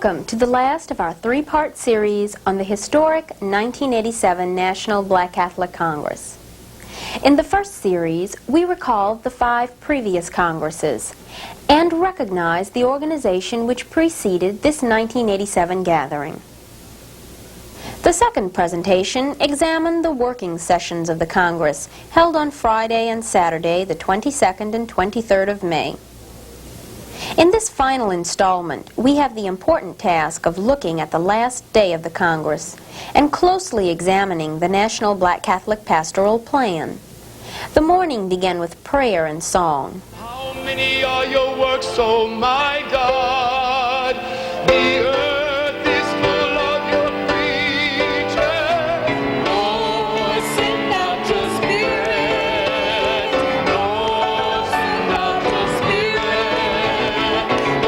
Welcome to the last of our three-part series on the historic 1987 National Black Catholic Congress. In the first series, we recalled the 5 previous Congresses and recognized the organization which preceded this 1987 gathering. The second presentation examined the working sessions of the Congress held on Friday and Saturday, the 22nd and 23rd of May. In this final installment, we have the important task of looking at the last day of the Congress and closely examining the National Black Catholic Pastoral Plan. The morning began with prayer and song. How many are your works, oh my God? The earth is full of your creatures. Lord, send out your Spirit. Lord, send out your Spirit.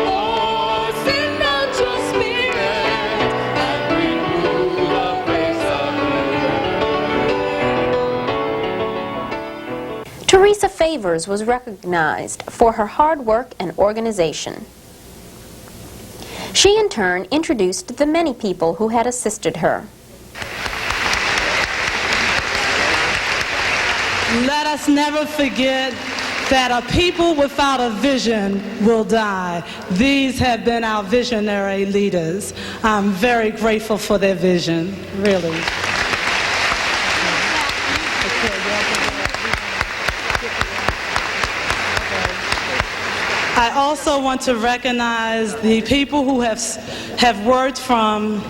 Lord, send out your Spirit and renew the face of the earth. Teresa Favors was recognized for her hard work and organization. She in turn introduced the many people who had assisted her. Let us never forget that a people without a vision will die. These have been our visionary leaders. I'm very grateful for their vision, really. I also want to recognize the people who have worked from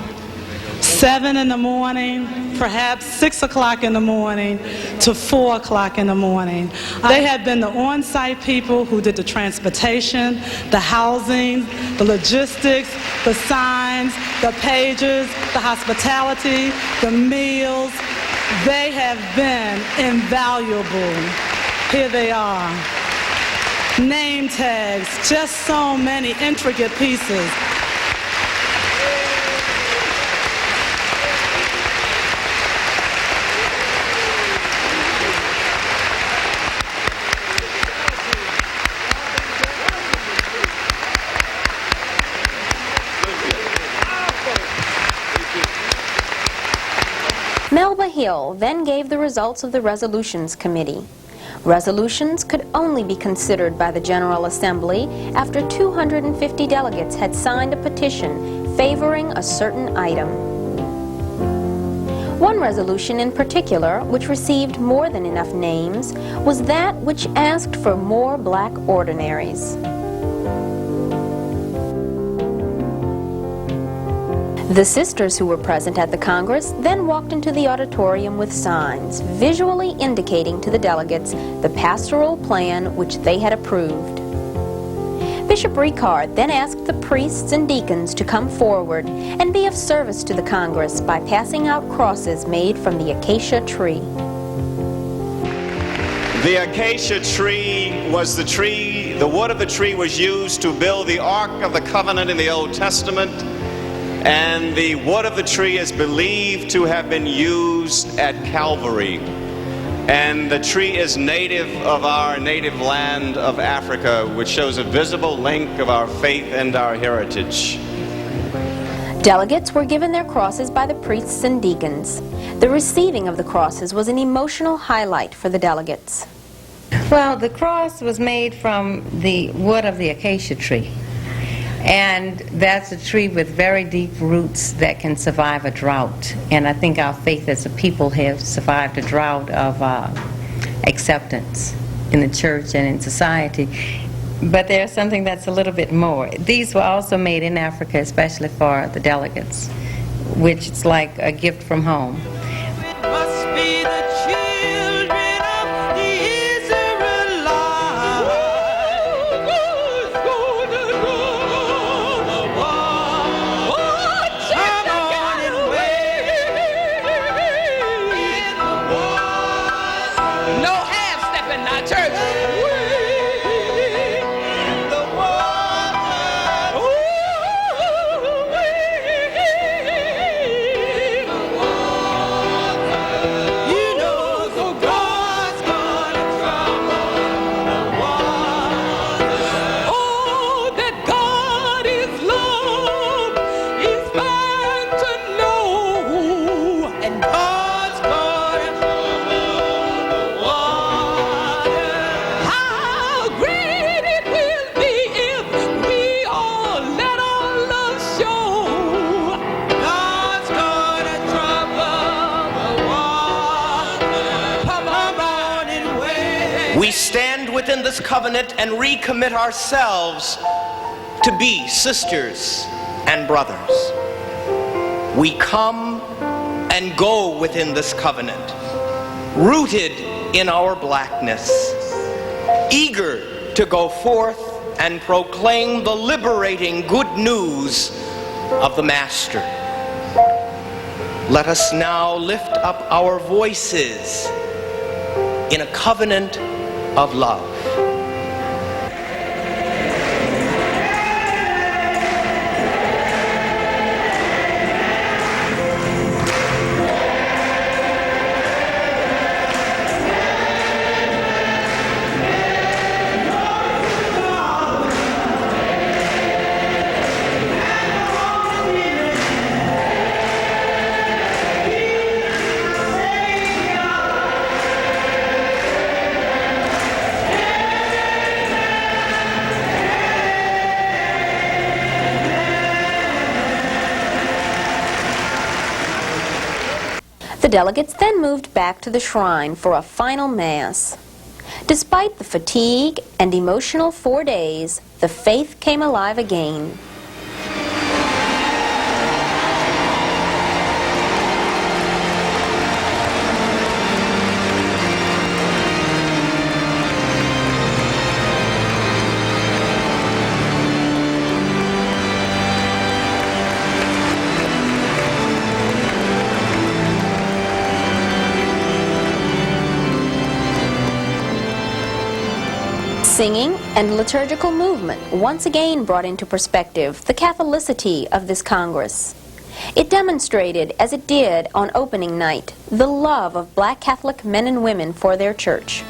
7 in the morning, perhaps 6 o'clock in the morning, to 4 o'clock in the morning. They have been the on-site people who did the transportation, the housing, the logistics, the signs, the pages, the hospitality, the meals. They have been invaluable. Here they are. Name tags, just so many intricate pieces. Melba Hill then gave the results of the Resolutions Committee. Resolutions could only be considered by the General Assembly after 250 delegates had signed a petition favoring a certain item. One resolution in particular, which received more than enough names, was that which asked for more black ordinaries. The sisters who were present at the Congress then walked into the auditorium with signs, visually indicating to the delegates the pastoral plan which they had approved. Bishop Ricard then asked the priests and deacons to come forward and be of service to the Congress by passing out crosses made from the acacia tree. The acacia tree was the wood of the tree was used to build the Ark of the Covenant in the Old Testament. And the wood of the tree is believed to have been used at Calvary. And the tree is native of our native land of Africa, which shows a visible link of our faith and our heritage. Delegates were given their crosses by the priests and deacons. The receiving of the crosses was an emotional highlight for the delegates. Well, the cross was made from the wood of the acacia tree. And that's a tree with very deep roots that can survive a drought. And I think our faith as a people have survived a drought of acceptance in the church and in society. But there's something that's a little bit more. These were also made in Africa, especially for the delegates, which is like a gift from home. It must be the children of the Israelites. Come on and wait in the water. No half-stepping now, church. The water. stand within this covenant and recommit ourselves to be sisters and brothers. We come and go within this covenant, rooted in our blackness, eager to go forth and proclaim the liberating good news of the Master. Let us now lift up our voices in a covenant of love. The delegates then moved back to the shrine for a final Mass. Despite the fatigue and emotional 4 days, the faith came alive again. Singing and liturgical movement once again brought into perspective the Catholicity of this Congress. It demonstrated, as it did on opening night, the love of Black Catholic men and women for their church.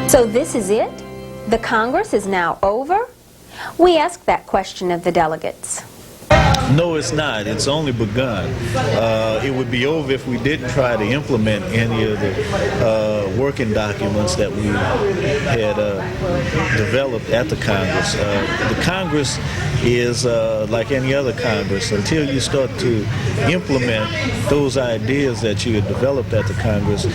So this is it? The Congress is now over? We asked that question of the delegates. No, it's not. It's only begun. It would be over if we didn't try to implement any of the working documents that we had developed at the Congress. The Congress is like any other Congress. Until you start to implement those ideas that you had developed at the Congress,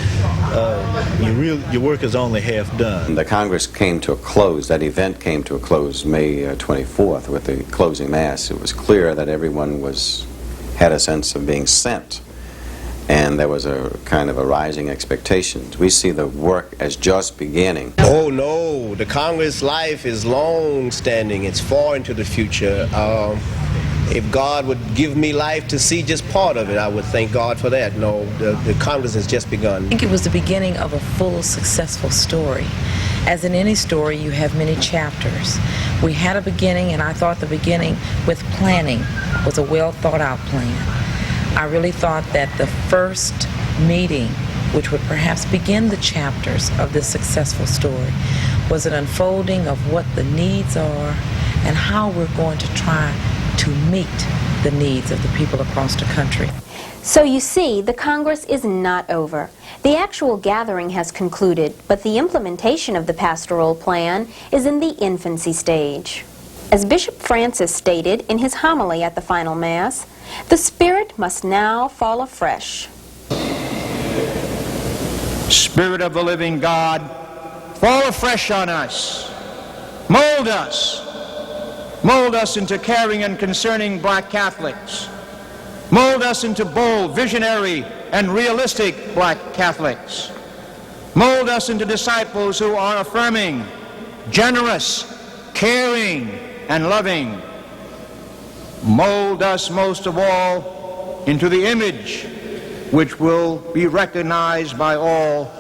your work is only half done. The Congress came to a close. That event came to a close May 24th with the closing Mass. It was clear that everyone had a sense of being sent, and there was a kind of a rising expectation. We see the work as just beginning. Oh no, the Congress life is long-standing. It's far into the future. if God would give me life to see just part of it, I would thank God for that. No, the Congress has just begun. I think it was the beginning of a full, successful story. As in any story, you have many chapters. We had a beginning, and I thought the beginning with planning was a well thought out plan. I really thought that the first meeting, which would perhaps begin the chapters of this successful story, was an unfolding of what the needs are and how we're going to try to meet the needs of the people across the country. So you see, the Congress is not over. The actual gathering has concluded, but the implementation of the pastoral plan is in the infancy stage. As Bishop Francis stated in his homily at the final Mass, the Spirit must now fall afresh. Spirit of the living God, fall afresh on us. Mold us. Mold us into caring and concerning black Catholics. Mold us into bold, visionary, and realistic black Catholics. Mold us into disciples who are affirming, generous, caring, and loving. Mold us most of all into the image which will be recognized by all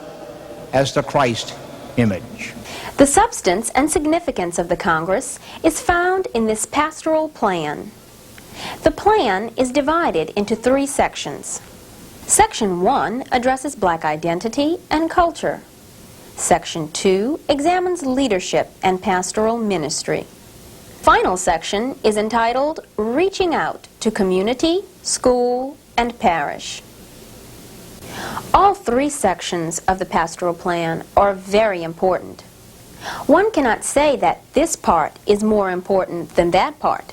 as the Christ image. The substance and significance of the Congress is found in this pastoral plan. The plan is divided into 3 sections. Section 1 addresses black identity and culture. Section 2 examines leadership and pastoral ministry. Final section is entitled Reaching Out to Community, School, and Parish. All 3 sections of the pastoral plan are very important. One cannot say that this part is more important than that part.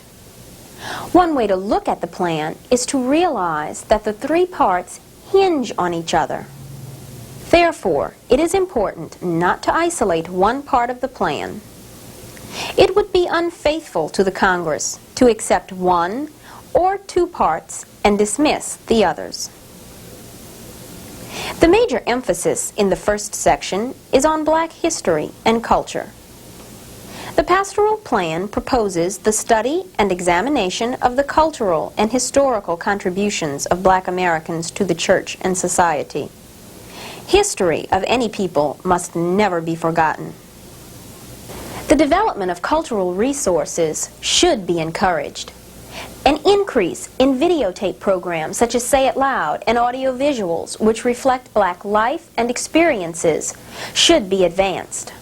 One way to look at the plan is to realize that the 3 parts hinge on each other. Therefore, it is important not to isolate one part of the plan. It would be unfaithful to the Congress to accept 1 or 2 parts and dismiss the others. The major emphasis in the first section is on black history and culture. The pastoral plan proposes the study and examination of the cultural and historical contributions of black Americans to the church and society. History of any people must never be forgotten. The development of cultural resources should be encouraged. An increase in videotape programs such as Say It Loud and audiovisuals which reflect black life and experiences should be advanced.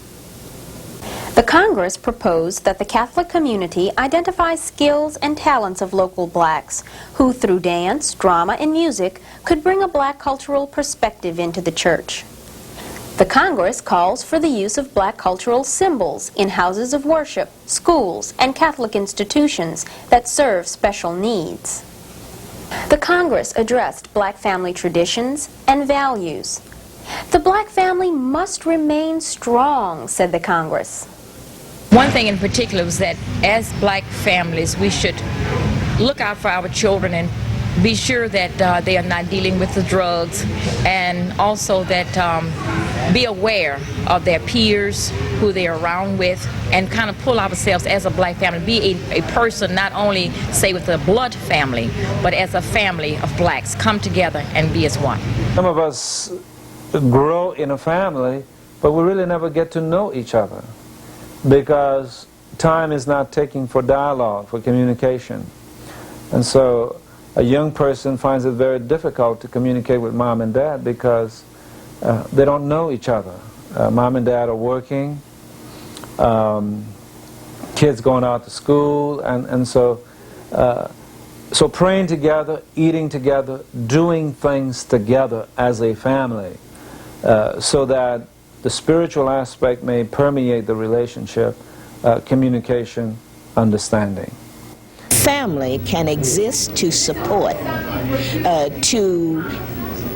The Congress proposed that the Catholic community identify skills and talents of local blacks who, through dance, drama, and music, could bring a black cultural perspective into the church. The Congress calls for the use of black cultural symbols in houses of worship, schools, and Catholic institutions that serve special needs. The Congress addressed black family traditions and values. The black family must remain strong, said the Congress. One thing in particular was that as black families, we should look out for our children and be sure that they are not dealing with the drugs, and also that be aware of their peers, who they're around with, and kind of pull ourselves as a black family, be a person not only, say, with a blood family, but as a family of blacks, come together and be as one. Some of us grow in a family, but we really never get to know each other because time is not taken for dialogue, for communication. And so a young person finds it very difficult to communicate with mom and dad because they don't know each other. Mom and dad are working, kids going out to school, and so praying together, eating together, doing things together as a family so that the spiritual aspect may permeate the relationship, communication, understanding. Family can exist to support, to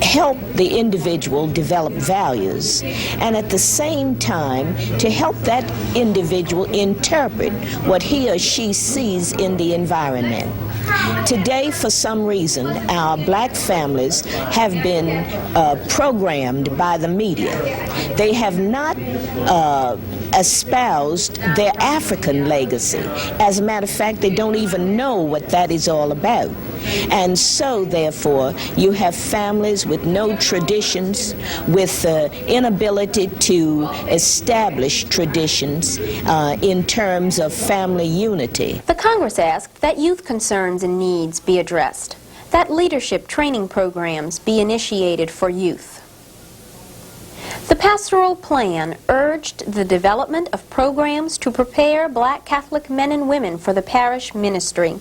help the individual develop values, and at the same time to help that individual interpret what he or she sees in the environment. Today, for some reason, our black families have been programmed by the media. They have not espoused their African legacy. As a matter of fact, they don't even know what that is all about. And so, therefore, you have families with no traditions, with inability to establish traditions in terms of family unity. The Congress asked that youth concerns and needs be addressed, that leadership training programs be initiated for youth. The Pastoral Plan urged the development of programs to prepare black Catholic men and women for the parish ministry.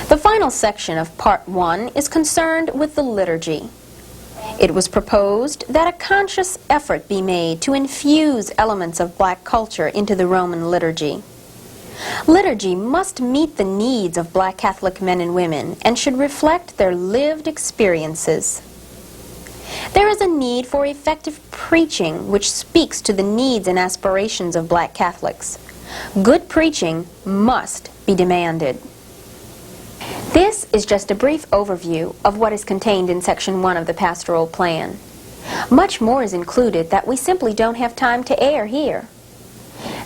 The final section of Part 1 is concerned with the liturgy. It was proposed that a conscious effort be made to infuse elements of black culture into the Roman liturgy. Liturgy must meet the needs of black Catholic men and women and should reflect their lived experiences. There is a need for effective preaching which speaks to the needs and aspirations of black Catholics. Good preaching must be demanded. This is just a brief overview of what is contained in Section 1 of the Pastoral Plan. Much more is included that we simply don't have time to air here.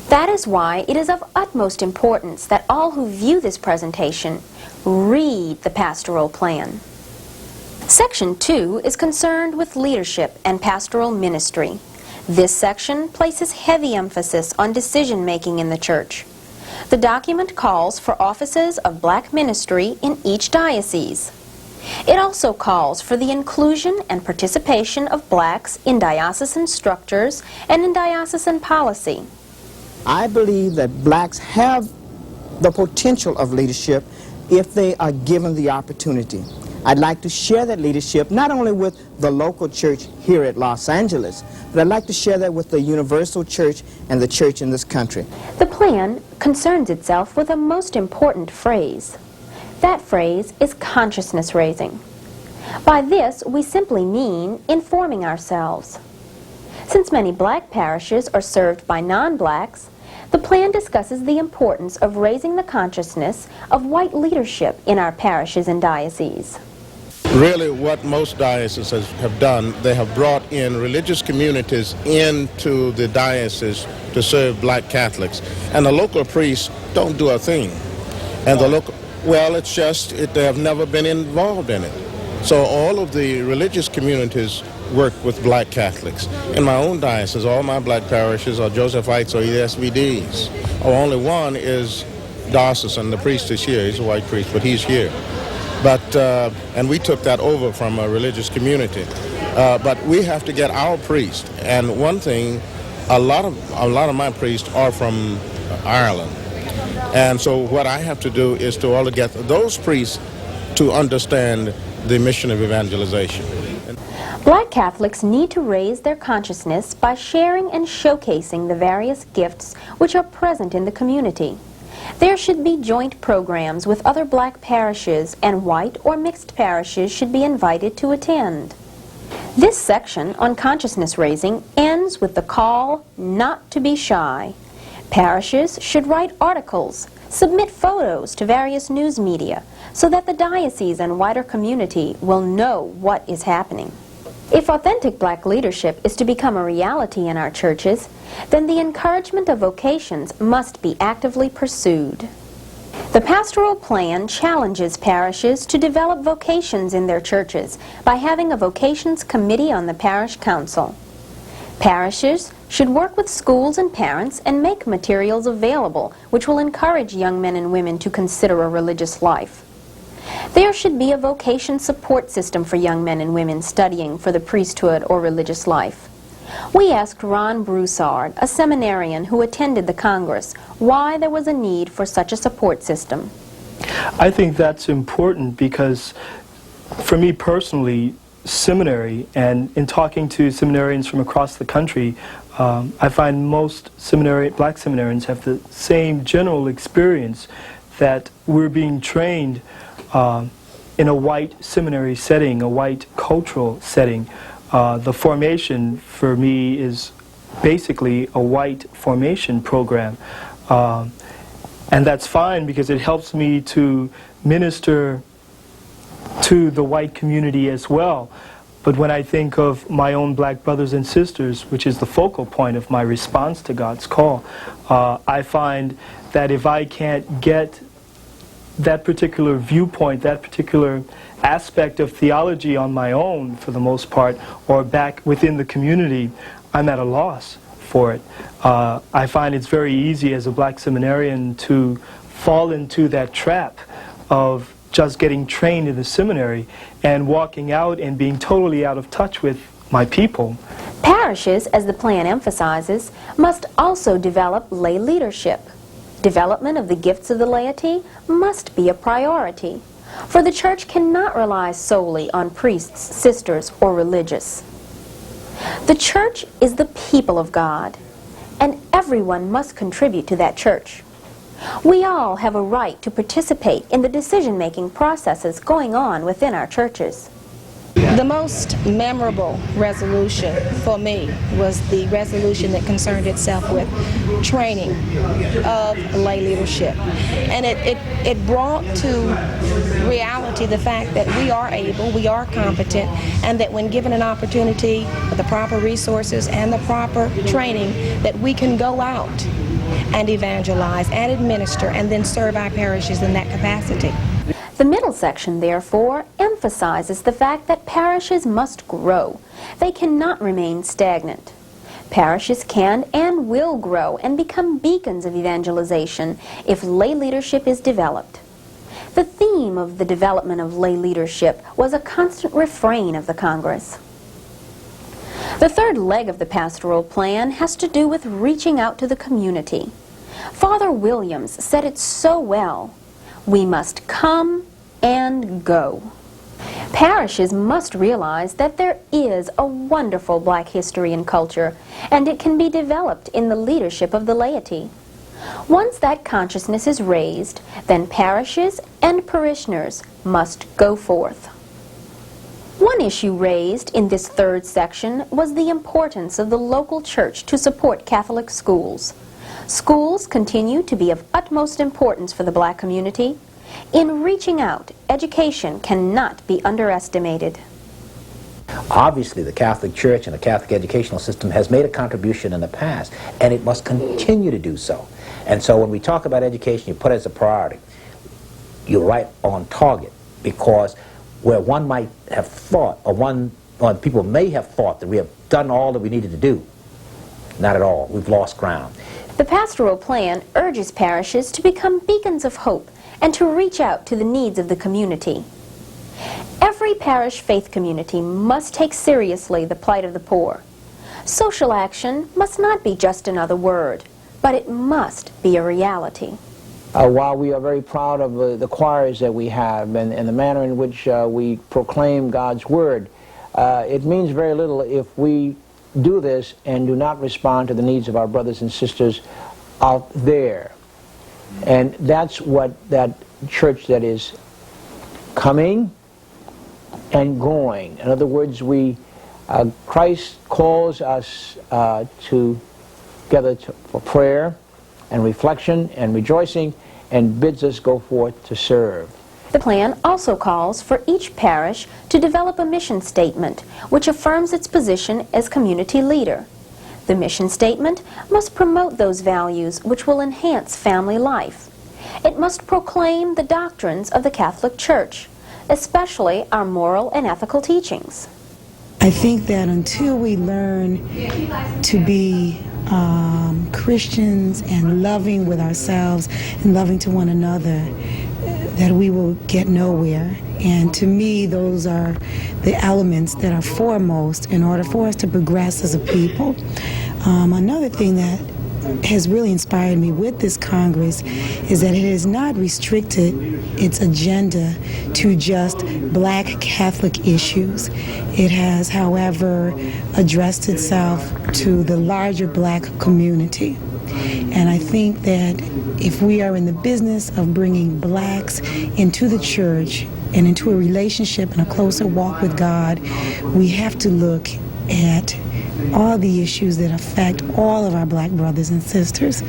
That is why it is of utmost importance that all who view this presentation read the Pastoral Plan. Section 2 is concerned with leadership and pastoral ministry. This section places heavy emphasis on decision-making in the church. The document calls for offices of black ministry in each diocese. It also calls for the inclusion and participation of blacks in diocesan structures and in diocesan policy. I believe that blacks have the potential of leadership if they are given the opportunity. I'd like to share that leadership not only with the local church here at Los Angeles, but I'd like to share that with the universal church and the church in this country. The plan concerns itself with a most important phrase. That phrase is consciousness raising. By this, we simply mean informing ourselves. Since many black parishes are served by non-blacks, the plan discusses the importance of raising the consciousness of white leadership in our parishes and dioceses. Really, what most dioceses have done, they have brought in religious communities into the diocese to serve black Catholics. And the local priests don't do a thing. And the local, well, it's just, they have never been involved in it. So all of the religious communities work with black Catholics. In my own diocese, all my black parishes are Josephites or ESVDs. Only one is diocesan. The priest is here. He's a white priest, but he's here. But and we took that over from a religious community. But we have to get our priest. And one thing, a lot of my priests are from Ireland. And so what I have to do is to all get those priests to understand the mission of evangelization. Black Catholics need to raise their consciousness by sharing and showcasing the various gifts which are present in the community. There should be joint programs with other black parishes, and white or mixed parishes should be invited to attend. This section on consciousness raising ends with the call not to be shy. Parishes should write articles, submit photos to various news media, so that the diocese and wider community will know what is happening. If authentic black leadership is to become a reality in our churches, then the encouragement of vocations must be actively pursued. The Pastoral Plan challenges parishes to develop vocations in their churches by having a vocations committee on the parish council. Parishes should work with schools and parents and make materials available which will encourage young men and women to consider a religious life. There should be a vocation support system for young men and women studying for the priesthood or religious life. We asked Ron Broussard, a seminarian who attended the Congress, why there was a need for such a support system. I think that's important because, for me personally, seminary, and in talking to seminarians from across the country, I find most black seminarians have the same general experience that we're being trained in a white seminary setting, a white cultural setting. The formation for me is basically a white formation program. And that's fine because it helps me to minister to the white community as well. But when I think of my own black brothers and sisters, which is the focal point of my response to God's call, I find that if I can't get that particular viewpoint, that particular aspect of theology on my own, for the most part, or back within the community, I'm at a loss for it. I find it's very easy as a black seminarian to fall into that trap of just getting trained in the seminary and walking out and being totally out of touch with my people. Parishes, as the plan emphasizes, must also develop lay leadership. Development of the gifts of the laity must be a priority, for the church cannot rely solely on priests, sisters, or religious. The church is the people of God, and everyone must contribute to that church. We all have a right to participate in the decision-making processes going on within our churches. The most memorable resolution for me was the resolution that concerned itself with training of lay leadership. And it brought to reality the fact that we are able, we are competent, and that when given an opportunity with the proper resources and the proper training, that we can go out and evangelize and administer and then serve our parishes in that capacity. The middle section, therefore, emphasizes the fact that parishes must grow. They cannot remain stagnant. Parishes can and will grow and become beacons of evangelization if lay leadership is developed. The theme of the development of lay leadership was a constant refrain of the Congress. The third leg of the pastoral plan has to do with reaching out to the community. Father Williams said it so well: we must come and go. Parishes must realize that there is a wonderful black history and culture, and it can be developed in the leadership of the laity. Once that consciousness is raised, then parishes and parishioners must go forth. One issue raised in this third section was the importance of the local church to support Catholic schools. Schools continue to be of utmost importance for the black community. In reaching out, education cannot be underestimated. Obviously, the Catholic Church and the Catholic educational system has made a contribution in the past, and it must continue to do so. And so when we talk about education, you put it as a priority. You're right on target, because where one might have thought, or people may have thought that we have done all that we needed to do, not at all. We've lost ground. The pastoral plan urges parishes to become beacons of hope and to reach out to the needs of the community. Every parish faith community must take seriously the plight of the poor. Social action must not be just another word, but it must be a reality. While we are very proud of the choirs that we have and the manner in which we proclaim God's Word, it means very little if we do this and do not respond to the needs of our brothers and sisters out there. And that's what that church that is coming and going. In other words, Christ calls us together for prayer and reflection and rejoicing, and bids us go forth to serve. The plan also calls for each parish to develop a mission statement which affirms its position as community leader. The mission statement must promote those values which will enhance family life. It must proclaim the doctrines of the Catholic Church, especially our moral and ethical teachings. I think that until we learn to be Christians and loving with ourselves and loving to one another, that we will get nowhere. And to me, those are the elements that are foremost in order for us to progress as a people. Another thing that has really inspired me with this Congress is that it has not restricted its agenda to just black Catholic issues. It has, however, addressed itself to the larger black community. And I think that if we are in the business of bringing blacks into the church and into a relationship and a closer walk with God, we have to look at all the issues that affect all of our black brothers and sisters.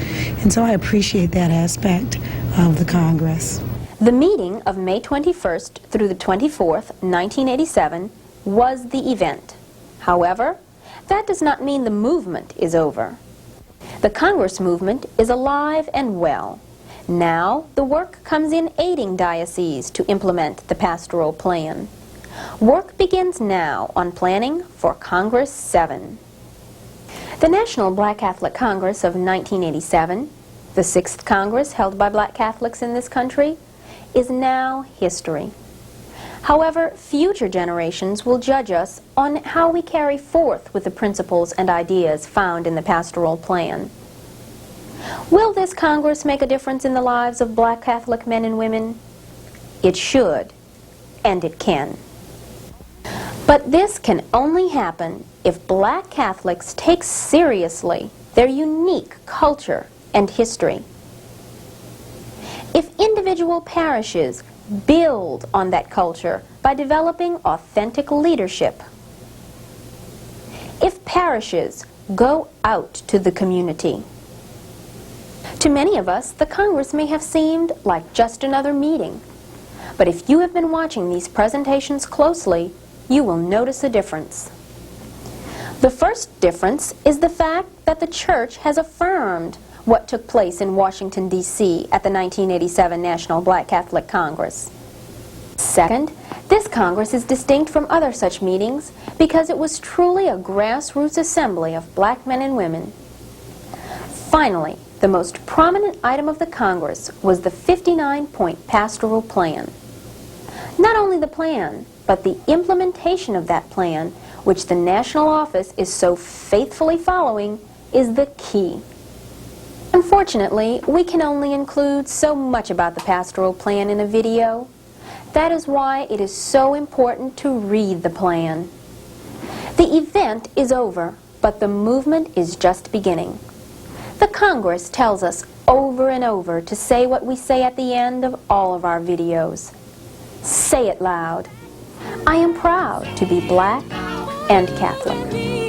And so I appreciate that aspect of the Congress. The meeting of May 21st through the 24th, 1987, was the event. However, that does not mean the movement is over. The Congress movement is alive and well. Now, the work comes in aiding dioceses to implement the pastoral plan. Work begins now on planning for Congress 7. The National Black Catholic Congress of 1987, the 6th Congress held by Black Catholics in this country, is now history. However, future generations will judge us on how we carry forth with the principles and ideas found in the pastoral plan. Will this Congress make a difference in the lives of Black Catholic men and women? It should, and it can. But this can only happen if Black Catholics take seriously their unique culture and history. If individual parishes build on that culture by developing authentic leadership. If parishes go out to the community. To many of us, the Congress may have seemed like just another meeting. But if you have been watching these presentations closely, you will notice a difference. The first difference is the fact that the Church has affirmed what took place in Washington, D.C. at the 1987 National Black Catholic Congress. Second, this Congress is distinct from other such meetings because it was truly a grassroots assembly of black men and women. Finally, the most prominent item of the Congress was the 59-point pastoral plan. Not only the plan, but the implementation of that plan, which the national office is so faithfully following, is the key. Unfortunately, we can only include so much about the pastoral plan in a video. That is why it is so important to read the plan. The event is over, but the movement is just beginning. The Congress tells us over and over to say what we say at the end of all of our videos. Say it loud. I am proud to be Black and Catholic.